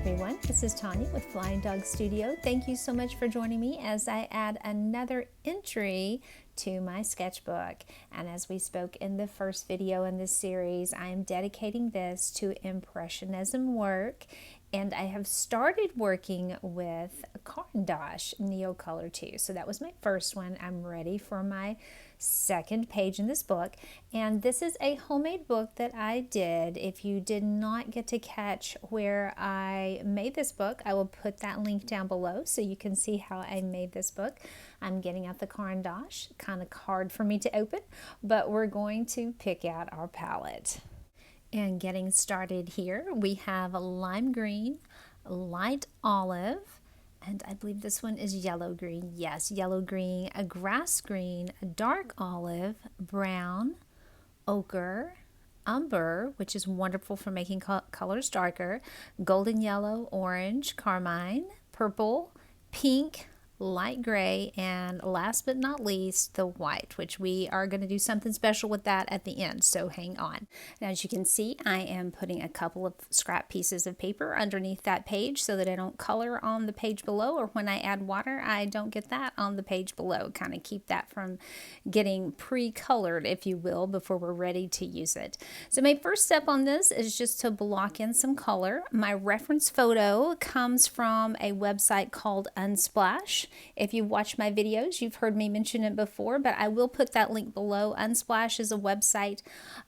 everyone, this is Tanya with Flying Dog Studio. Thank you so much for joining me as I add another entry to my sketchbook. And as we spoke in the first video in this series, I am dedicating this to Impressionism work, and I have started working with Caran Neocolor II. So that was my first one. I'm ready for my second page in this book, and this is a homemade book that I did. If you did not get to catch where I made this book, I will put that link down below so you can see how I made this book. I'm getting out the Caran, kind of hard for me to open, but we're going to pick out our palette. And getting started here, we have a lime green, light olive, and I believe this one is yellow green. Yes, yellow green, a grass green, a dark olive, brown, ochre, umber, which is wonderful for making colors darker, golden yellow, orange, carmine, purple, pink, light gray, and last but not least, the white, which we are going to do something special with that at the end, so hang on. Now, as you can see, I am putting a couple of scrap pieces of paper underneath that page so that I don't color on the page below, or when I add water, I don't get that on the page below. Kind of keep that from getting pre-colored, if you will, before we're ready to use it. So my first step on this is just to block in some color. My reference photo comes from a website called Unsplash. If you've watched my videos, you've heard me mention it before, but I will put that link below. Unsplash is a website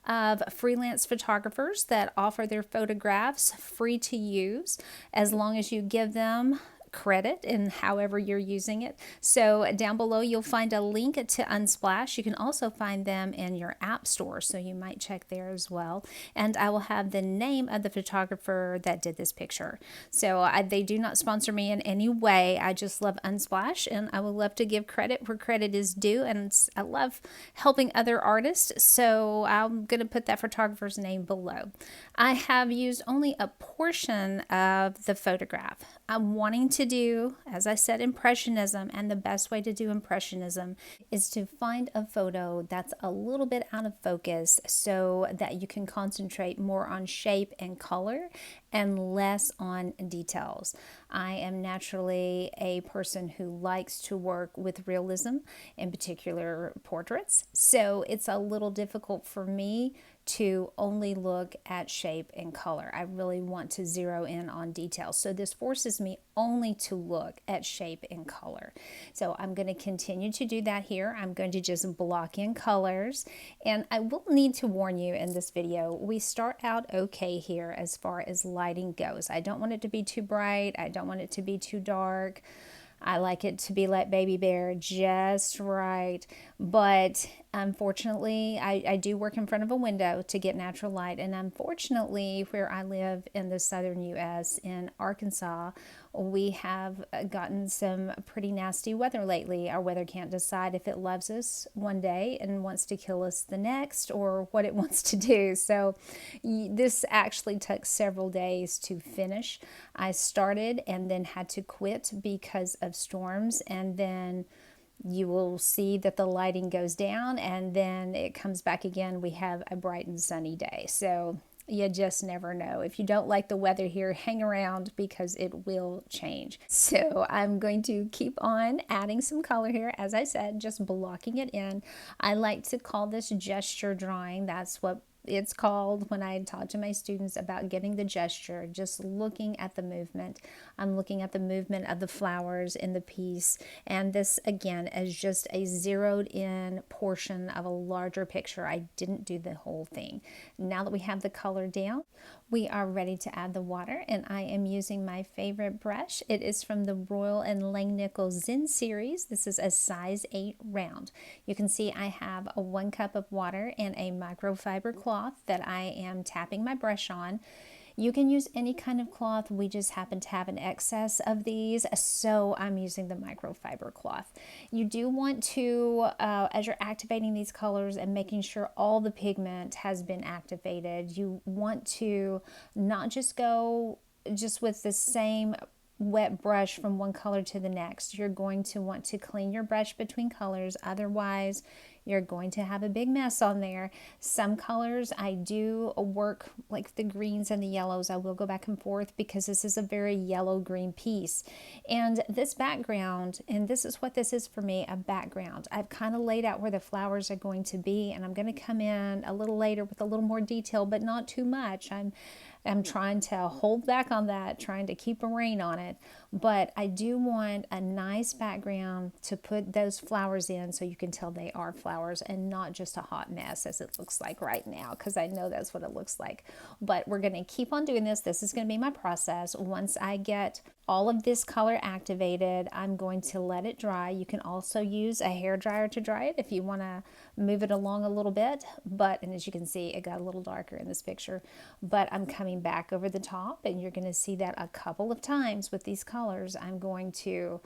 of freelance photographers that offer their photographs free to use as long as you give them credit in however you're using it. So down below you'll find a link to Unsplash. You can also find them in your app store, so you might check there as well. And I will have the name of the photographer that did this picture. So they do not sponsor me in any way. I just love Unsplash, and I would love to give credit where credit is due, and I love helping other artists, so I'm going to put that photographer's name below. I have used only a portion of the photograph. I'm wanting to do, as I said, Impressionism, and the best way to do Impressionism is to find a photo that's a little bit out of focus so that you can concentrate more on shape and color and less on details. I am naturally a person who likes to work with realism, in particular portraits, so it's a little difficult for me to only look at shape and color. I really want to zero in on details. So this forces me only to look at shape and color. So I'm going to continue to do that here. I'm going to just block in colors. And I will need to warn you in this video, we start out okay here as far as lighting goes. I don't want it to be too bright. I don't want it to be too dark. I like it to be like Baby Bear, just right. But unfortunately, I do work in front of a window to get natural light. And unfortunately, where I live in the southern U.S., in Arkansas, we have gotten some pretty nasty weather lately. Our weather can't decide if it loves us one day and wants to kill us the next, or what it wants to do. So this actually took several days to finish. I started and then had to quit because of storms, and then you will see that the lighting goes down and then it comes back again. We have a bright and sunny day. So you just never know. If you don't like the weather here, hang around because it will change. So I'm going to keep on adding some color here. As I said, just blocking it in. I like to call this gesture drawing. That's what it's called when I talk to my students about getting the gesture, just looking at the movement. I'm looking at the movement of the flowers in the piece, and this again is just a zeroed in portion of a larger picture. I didn't do the whole thing. Now that we have the color down, we are ready to add the water, and I am using my favorite brush. It is from the Royal and Langnickle Zen series. This is a size 8 round. You can see I have a 1 cup of water and a microfiber cloth that I am tapping my brush on. You can use any kind of cloth. We just happen to have an excess of these, so I'm using the microfiber cloth. You do want to, as you're activating these colors and making sure all the pigment has been activated, you want to not just go just with the same wet brush from one color to the next. You're going to want to clean your brush between colors, otherwise you're going to have a big mess on there. Some colors I do work, like the greens and the yellows, I will go back and forth because this is a very yellow-green piece. And this background, and this is what this is for me, a background. I've kind of laid out where the flowers are going to be, and I'm going to come in a little later with a little more detail, but not too much. I'm trying to hold back on that, trying to keep a rein on it. But I do want a nice background to put those flowers in so you can tell they are flowers and not just a hot mess as it looks like right now, because I know that's what it looks like. But we're going to keep on doing this. This is going to be my process. Once I get all of this color activated, I'm going to let it dry. You can also use a hair dryer to dry it if you want to move it along a little bit. And as you can see, it got a little darker in this picture. But I'm coming back over the top, and you're going to see that a couple of times with these colors. I'm going to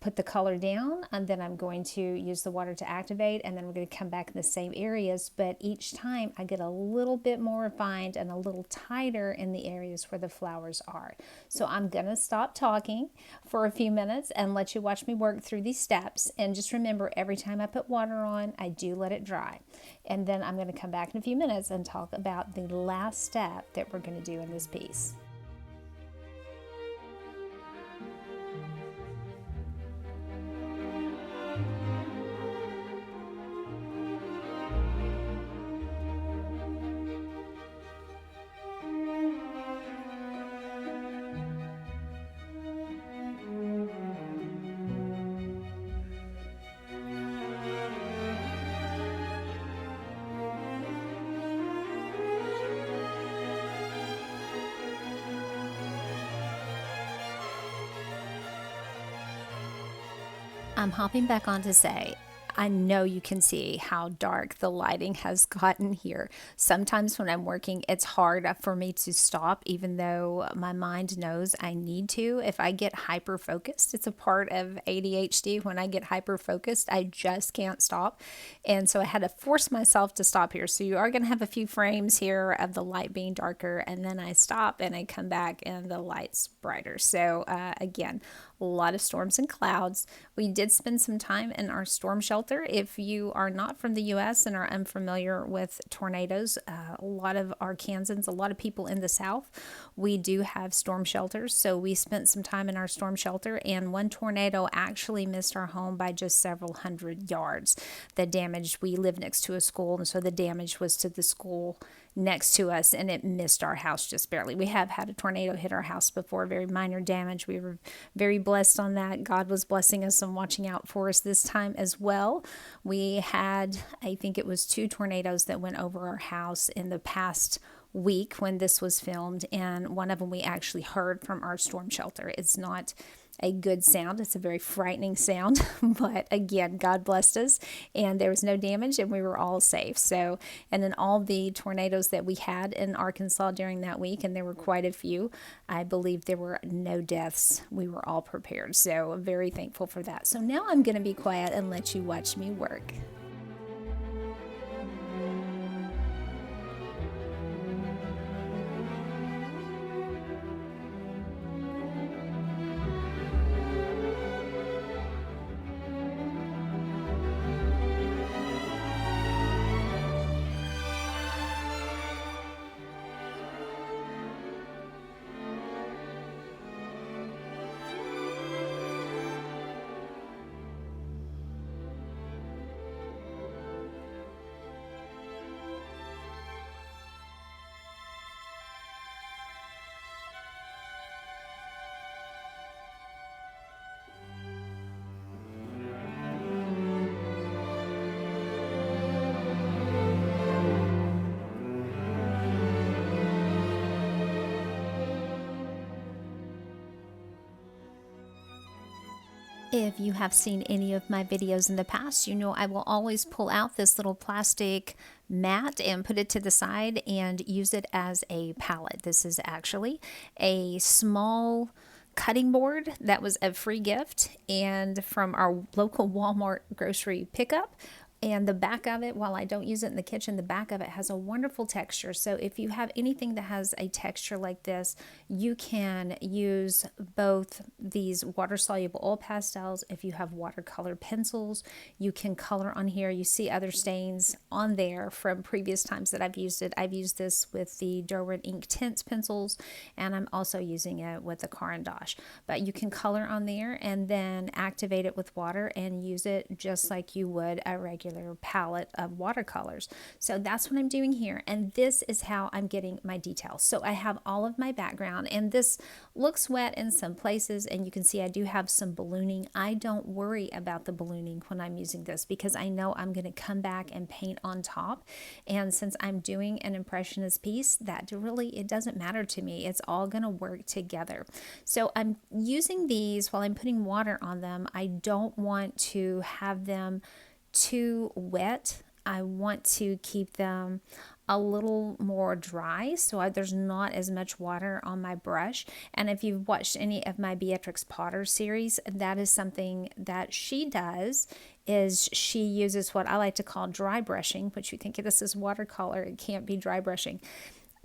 put the color down, and then I'm going to use the water to activate, and then we're going to come back in the same areas, but each time I get a little bit more refined and a little tighter in the areas where the flowers are. So I'm going to stop talking for a few minutes and let you watch me work through these steps. And just remember, every time I put water on, I do let it dry. And then I'm going to come back in a few minutes and talk about the last step that we're going to do in this piece. I'm hopping back on to say, I know you can see how dark the lighting has gotten here. Sometimes when I'm working, it's hard for me to stop, even though my mind knows I need to. If I get hyper focused, it's a part of ADHD. When I get hyper focused, I just can't stop. And so I had to force myself to stop here. So you are going to have a few frames here of the light being darker, and then I stop and I come back and the light's brighter. So again, a lot of storms and clouds. We did spend some time in our storm shelter. If you are not from the U.S. and are unfamiliar with tornadoes, a lot of Arkansans, a lot of people in the South, we do have storm shelters. So we spent some time in our storm shelter, and one tornado actually missed our home by just several hundred yards. The damage, we live next to a school, and so the damage was to the school next to us, and it missed our house just barely. We have had a tornado hit our house before, very minor damage. We were very blessed on that. God was blessing us and watching out for us this time as well. We had, I think it was 2 tornadoes that went over our house in the past week when this was filmed, and one of them we actually heard from our storm shelter. It's not a good sound. It's a very frightening sound, but again, God blessed us, and there was no damage, and we were all safe. So, and then all the tornadoes that we had in Arkansas during that week, and there were quite a few, I believe there were no deaths. We were all prepared. So I'm very thankful for that. So now I'm going to be quiet and let you watch me work. If you have seen any of my videos in the past, you know I will always pull out this little plastic mat and put it to the side and use it as a palette. This is actually a small cutting board that was a free gift and from our local Walmart grocery pickup. And the back of it, while I don't use it in the kitchen, the back of it has a wonderful texture. So if you have anything that has a texture like this, you can use both these water-soluble oil pastels. If you have watercolor pencils, you can color on here. You see other stains on there from previous times that I've used it. I've used this with the Derwent Ink Tints pencils, and I'm also using it with the Caran. But you can color on there and then activate it with water and use it just like you would a regular palette of watercolors. So that's what I'm doing here, and this is how I'm getting my details. So I have all of my background, and this looks wet in some places, and you can see I do have some ballooning. I don't worry about the ballooning when I'm using this because I know I'm going to come back and paint on top, and since I'm doing an Impressionist piece, that really, it doesn't matter to me. It's all going to work together. So I'm using these while I'm putting water on them. I don't want to have them too wet. I want to keep them a little more dry so there's not as much water on my brush. And if you've watched any of my Beatrix Potter series, that is something that she does, is she uses what I like to call dry brushing, which you think this is watercolor, it can't be dry brushing.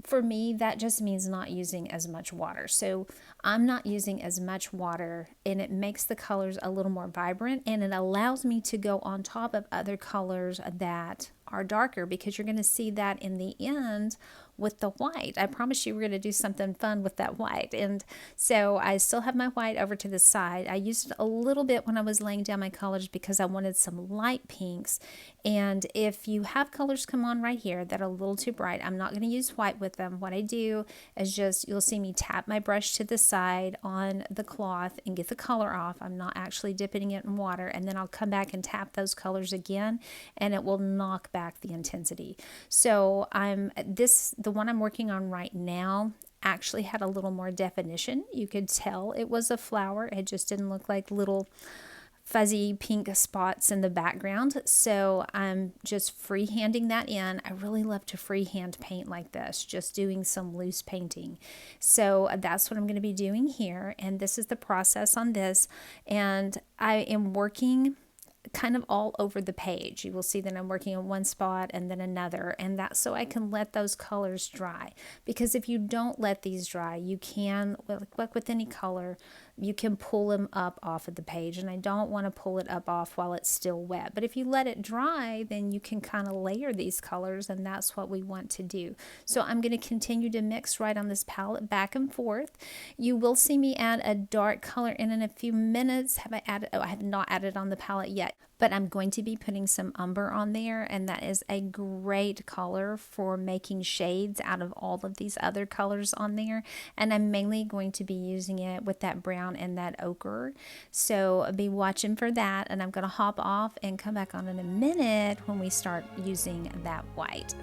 For me, that just means not using as much water. So I'm not using as much water, and it makes the colors a little more vibrant, and it allows me to go on top of other colors that are darker, because you're going to see that in the end with the white. I promise you we're going to do something fun with that white. And so I still have my white over to the side. I used it a little bit when I was laying down my colors because I wanted some light pinks. And if you have colors come on right here that are a little too bright, I'm not going to use white with them. What I do is just, you'll see me tap my brush to the side on the cloth and get the color off. I'm not actually dipping it in water, and then I'll come back and tap those colors again, and it will knock back the intensity. So the one I'm working on right now actually had a little more definition. You could tell it was a flower. It just didn't look like little fuzzy pink spots in the background. So I'm just freehanding that in. I really love to freehand paint like this, just doing some loose painting. So that's what I'm going to be doing here. And this is the process on this. And I am working kind of all over the page. You will see that I'm working in one spot and then another, and that's so I can let those colors dry. Because if you don't let these dry, you can, like with any color, you can pull them up off of the page, and I don't want to pull it up off while it's still wet. But if you let it dry, then you can kind of layer these colors, and that's what we want to do. So I'm going to continue to mix right on this palette back and forth. You will see me add a dark color in a few minutes. Have I added? Oh, I have not added on the palette yet, but I'm going to be putting some umber on there, and that is a great color for making shades out of all of these other colors on there. And I'm mainly going to be using it with that brown and that ochre. So be watching for that, and I'm going to hop off and come back on in a minute when we start using that white.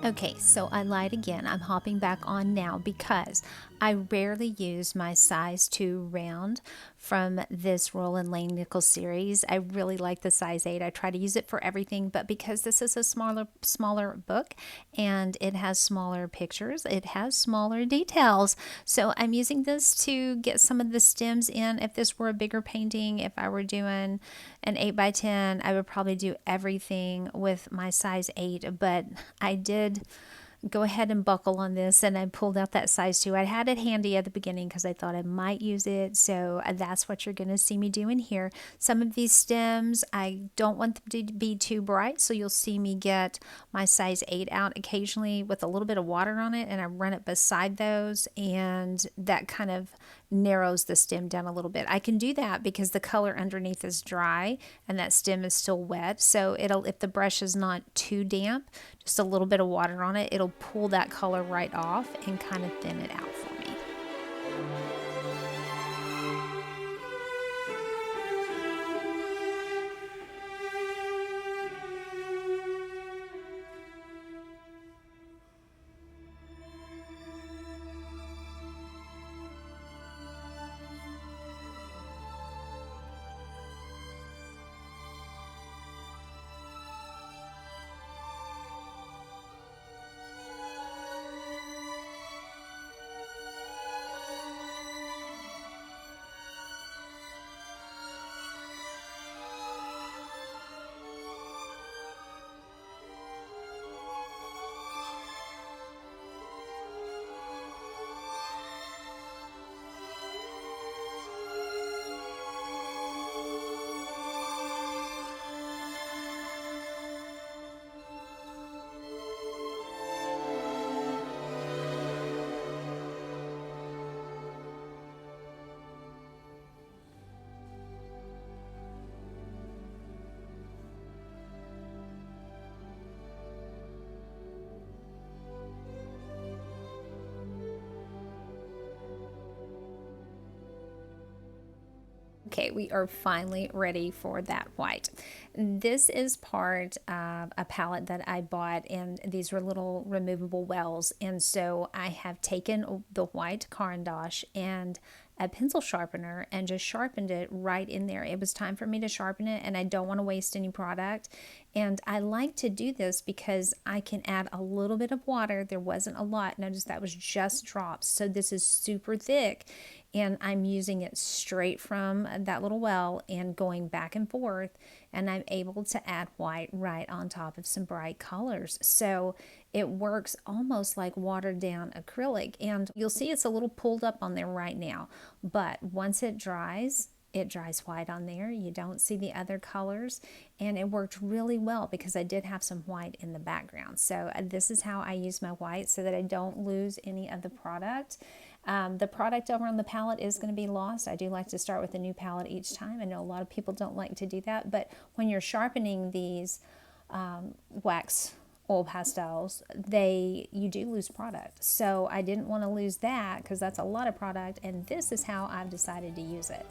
Okay, so I lied again. I'm hopping back on now because I rarely use my size 2 round from this Roll and Langnickle series. I really like the size 8. I try to use it for everything, but because this is a smaller book and it has smaller pictures, it has smaller details. So I'm using this to get some of the stems in. If this were a bigger painting, if I were doing an 8 by 10, I would probably do everything with my size 8, but I did go ahead and buckle on this, and I pulled out that size 2. I had it handy at the beginning because I thought I might use it, so that's what you're going to see me doing here. Some of these stems, I don't want them to be too bright, so you'll see me get my size 8 out occasionally with a little bit of water on it, and I run it beside those, and that kind of narrows the stem down a little bit. I can do that because the color underneath is dry and that stem is still wet, so if the brush is not too damp, just a little bit of water on it, it'll pull that color right off and kind of thin it out for me. Okay, we are finally ready for that white. This is part of a palette that I bought, and these were little removable wells. And so I have taken the white Caran and a pencil sharpener and just sharpened it right in there. It was time for me to sharpen it, and I don't want to waste any product. And I like to do this because I can add a little bit of water. There wasn't a lot. Notice that was just drops. So this is super thick, and I'm using it straight from that little well and going back and forth, and I'm able to add white right on top of some bright colors. So it works almost like watered down acrylic, and you'll see it's a little pulled up on there right now, but once it dries white on there. You don't see the other colors, and it worked really well because I did have some white in the background. So this is how I use my white so that I don't lose any of the product. The product over on the palette is going to be lost. I do like to start with a new palette each time. I know a lot of people don't like to do that, but when you're sharpening these wax oil pastels, you do lose product. So I didn't want to lose that because that's a lot of product, and this is how I've decided to use it.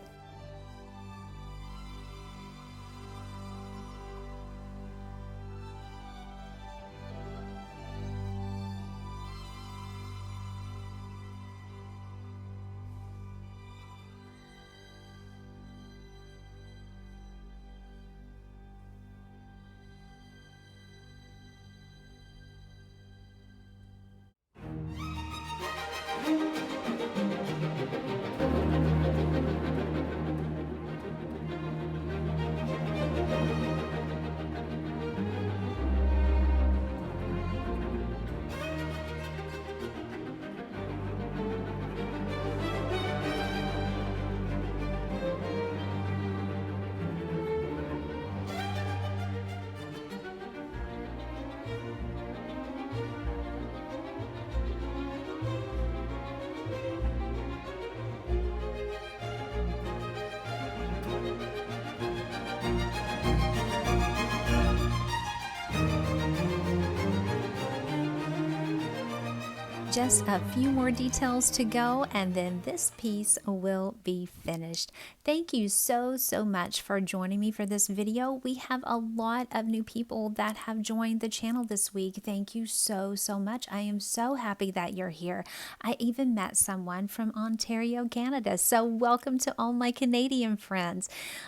just a few more details to go, and then this piece will be finished. Thank you so much for joining me for this video. We have a lot of new people that have joined the channel this week. Thank you so much. I am so happy that you're here. I even met someone from Ontario, Canada. So welcome to all my Canadian friends.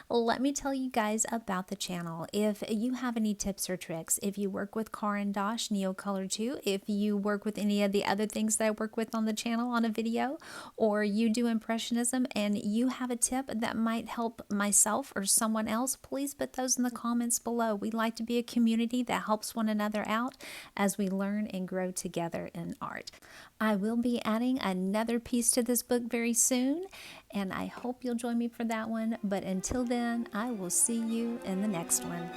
Let me tell you guys about the channel. If you have any tips or tricks, if you work with Caran, Neocolor II, if you work with any of the other things that I work with on the channel on a video, or you do Impressionism and you have a tip that might help myself or someone else, please put those in the comments below. We like to be a community that helps one another out as we learn and grow together in art. I will be adding another piece to this book very soon, and I hope you'll join me for that one. But until then, I will see you in the next one.